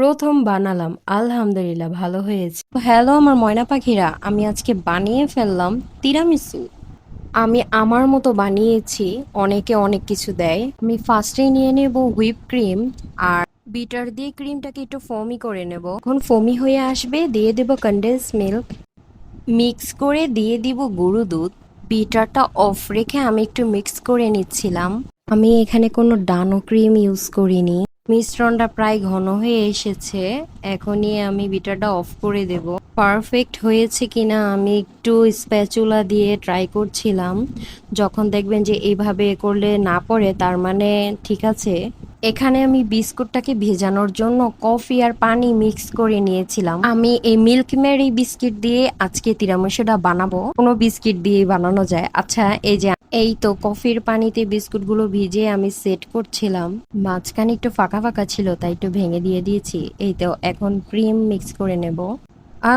প্রথম বানালাম, আলহামদুলিল্লাহ ভালো হয়েছে। হ্যালো আমার ময়না পাখিরা, আমি আজকে বানিয়ে ফেললাম তিরামিসু। আমি আমার মতো বানিয়েছি, অনেকে অনেক কিছু দেয়। আমি ফার্স্টেই নিয়ে নেব হুইপ ক্রিম আর বিটার দিয়ে ক্রিমটাকে একটু ফোমি করে নেব। যখন ফোমি হয়ে আসবে দিয়ে দেব কনডেন্স মিল্ক, মিক্স করে দিয়ে দিব গুঁড়ো দুধ। বিটারটা অফ রেখে আমি একটু মিক্স করে নিচ্ছিলাম। আমি এখানে কোনো ডানো ক্রিম ইউজ করিনি। মিশ্রণটা প্রায় ঘন হয়ে এসেছে, এখনই আমি বিটারটা অফ করে দেব। পারফেক্ট হয়েছে কিনা আমি একটু স্প্যাচুলা দিয়ে ট্রাই করছিলাম। যখন দেখবেন যে এইভাবে করলে না পড়ে তার মানে ঠিক আছে। এখানে আমি বিস্কুটটাকে ভেজানোর জন্য কফি আর পানি মিক্স করে নিয়েছিলাম। আমি এই মিল্ক মেরি বিস্কিট দিয়ে আজকে তিরামিসুটা বানাবো। কোনো বিস্কিট দিয়ে বানানো যায়। আচ্ছা, এই তো কফির পানিতে বিস্কুটগুলো ভিজিয়ে আমি সেট করছিলাম। মাঝখানে একটু ফাঁকা ফাঁকা ছিল তাই একটু ভেঙে দিয়ে দিয়েছি। এই তো এখন ক্রিম মিক্স করে নেব,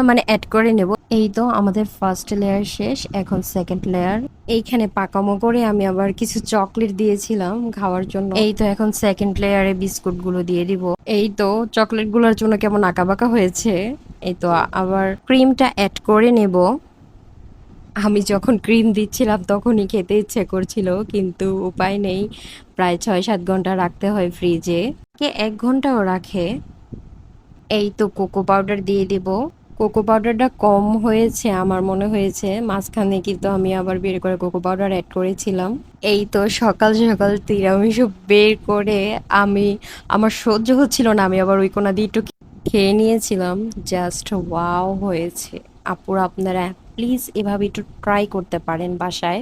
মানে অ্যাড করে নেব। এই তো আমাদের ফার্স্ট লেয়ার শেষ, এখন সেকেন্ড লেয়ার। এইখানে পাকামো করে আমি আবার কিছু চকলেট দিয়েছিলাম খাওয়ার জন্য। এই তো এখন সেকেন্ড লেয়ারে বিস্কুট গুলো দিয়ে দিব। এই তো চকলেট গুলোর জন্য কেমন আঁকাবাঁকা হয়েছে। এই তো আবার ক্রিমটা অ্যাড করে নেব। আমি যখন ক্রিম দিচ্ছিলাম তখনই খেতে ইচ্ছে করছিল, কিন্তু উপায় নেই। প্রায় ৬-৭ ঘন্টা রাখতে হয় ফ্রিজে, কে ১ ঘন্টাও রাখে। এই তো কোকো পাউডার দিয়ে দিব। কোকো পাউডারটা কম হয়েছে আমার মনে হয়েছে, মাঝখানে কিন্তু আমি আবার বের করে কোকো পাউডার অ্যাড করেছিলাম। এই তো সকাল সকাল তিরামিসু বের করে আমি, আমার সহ্য হচ্ছিল না, আমি আবার ওই কোনা দিয়ে একটু খেয়ে নিয়েছিলাম। জাস্ট ওয়াও হয়েছে। আপুরা আপনারা প্লিজ এভাবে একটু ট্রাই করতে পারেন বাসায়।